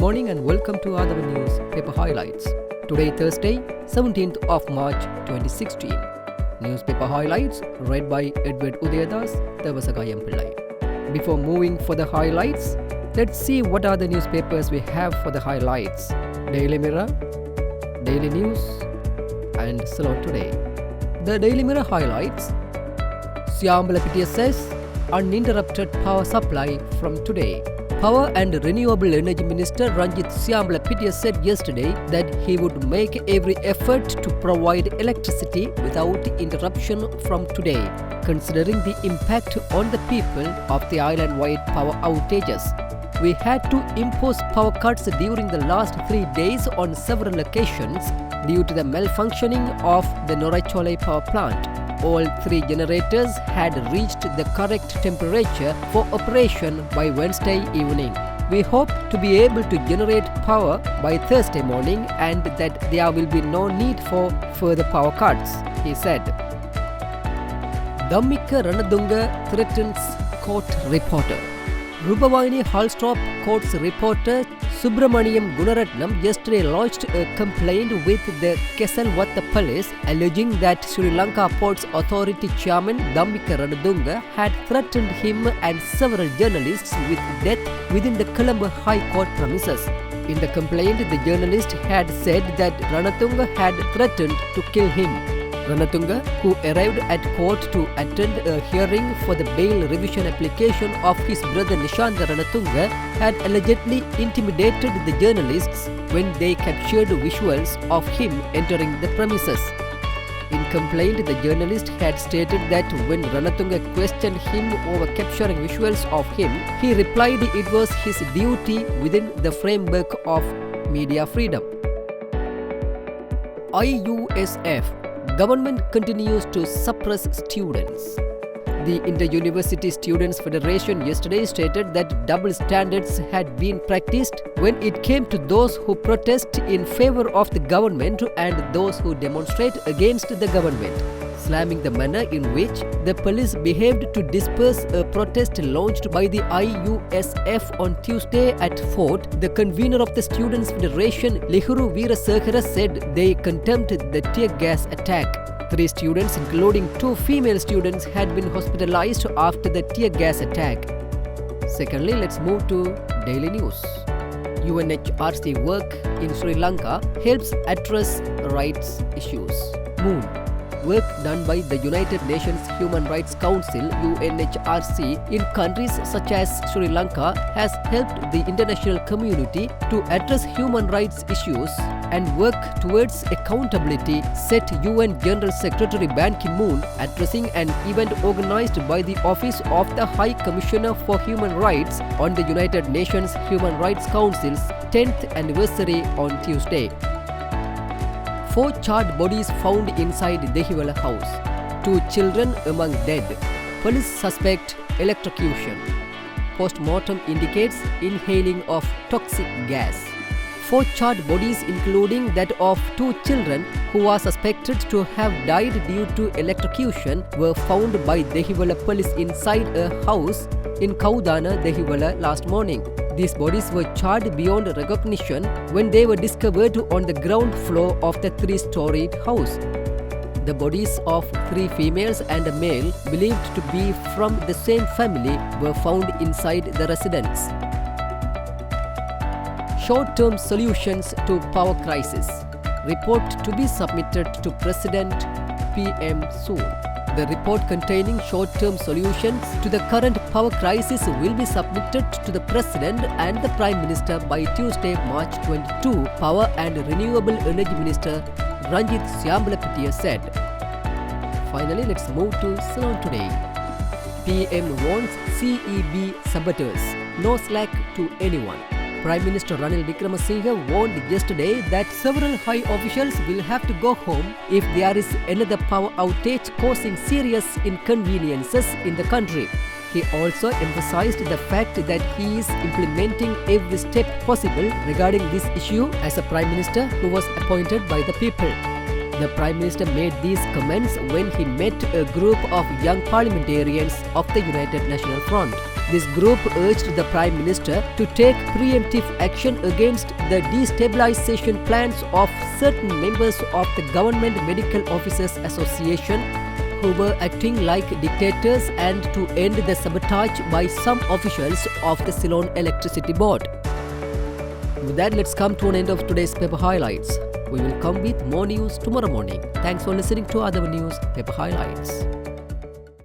morning and welcome to Athavan News Paper Highlights. Today Thursday, 17th of March 2016. Newspaper Highlights read by Edward Udayadas, Devasagayam Pillai. Before moving for the highlights, let's see what are the newspapers we have for the highlights. Daily Mirror, Daily News and Ceylon Today. The Daily Mirror highlights: Siyambalapitiya says uninterrupted power supply from today. Power and Renewable Energy Minister Ranjit Siyambalapitiya said yesterday that he would make every effort to provide electricity without interruption from today, considering the impact on the people of the island-wide power outages. We had to impose power cuts during the last 3 days on several occasions due to the malfunctioning of the Noraichole power plant. All 3 generators had reached the correct temperature for operation by Wednesday evening. We hope to be able to generate power by Thursday morning and that there will be no need for further power cuts, he said. Dhammika Ranadunga threatens court reporter. Rubavani Hallstrop Court's reporter Subramaniam Gunaratnam yesterday lodged a complaint with the Kesalwatha police alleging that Sri Lanka Ports Authority Chairman Dhammika Ranadunga had threatened him and several journalists with death within the Colombo High Court premises. In the complaint, the journalist had said that Ranadunga had threatened to kill him. Ranadunga, who arrived at court to attend a hearing for the bail revision application of his brother Nishantha Ranadunga, had allegedly intimidated the journalists when they captured visuals of him entering the premises. In complaint, the journalist had stated that when Ranadunga questioned him over capturing visuals of him, he replied it was his duty within the framework of media freedom. IUSF. Government continues to suppress students. The Inter-University Students' Federation yesterday stated that double standards had been practiced when it came to those who protest in favor of the government and those who demonstrate against the government, slamming the manner in which the police behaved to disperse a protest launched by the IUSF on Tuesday at Fort. The convener of the Students' Federation, Lihuru Veerasekara, said they condemned the tear gas attack. 3 students, including 2 female students, had been hospitalized after the tear gas attack. Secondly, let's move to Daily News. UNHRC work in Sri Lanka helps address rights issues. Moon. Work done by the United Nations Human Rights Council UNHRC in countries such as Sri Lanka has helped the international community to address human rights issues and work towards accountability, said UN General Secretary Ban Ki-moon addressing an event organized by the Office of the High Commissioner for Human Rights on the United Nations Human Rights Council's 10th anniversary on Tuesday. 4 charred bodies found inside Dehiwala house. 2 children among dead. Police suspect electrocution. Post-mortem indicates inhaling of toxic gas. 4 charred bodies, including that of 2 children who are suspected to have died due to electrocution, were found by Dehiwala police inside a house in Kaudana, Dehiwala last morning. These bodies were charred beyond recognition when they were discovered on the ground floor of the 3-storied house. The bodies of 3 females and a male, believed to be from the same family, were found inside the residence. Short-term solutions to power crisis. Report to be submitted to President PM soon. The report containing short-term solutions to the current power crisis will be submitted to the President and the Prime Minister by Tuesday, March 22, Power and Renewable Energy Minister Ranjit Siyambalapitiya said. Finally, let's move to Ceylon Today. PM warns CEB saboteurs, no slack to anyone. Prime Minister Ranil Wickremesinghe warned yesterday that several high officials will have to go home if there is another power outage causing serious inconveniences in the country. He also emphasized the fact that he is implementing every step possible regarding this issue as a Prime Minister who was appointed by the people. The Prime Minister made these comments when he met a group of young parliamentarians of the United National Front. This group urged the Prime Minister to take preemptive action against the destabilization plans of certain members of the Government Medical Officers Association who were acting like dictators and to end the sabotage by some officials of the Ceylon Electricity Board. With that, let's come to an end of today's paper highlights. We will come with more news tomorrow morning. Thanks for listening to Athavan News Paper Highlights.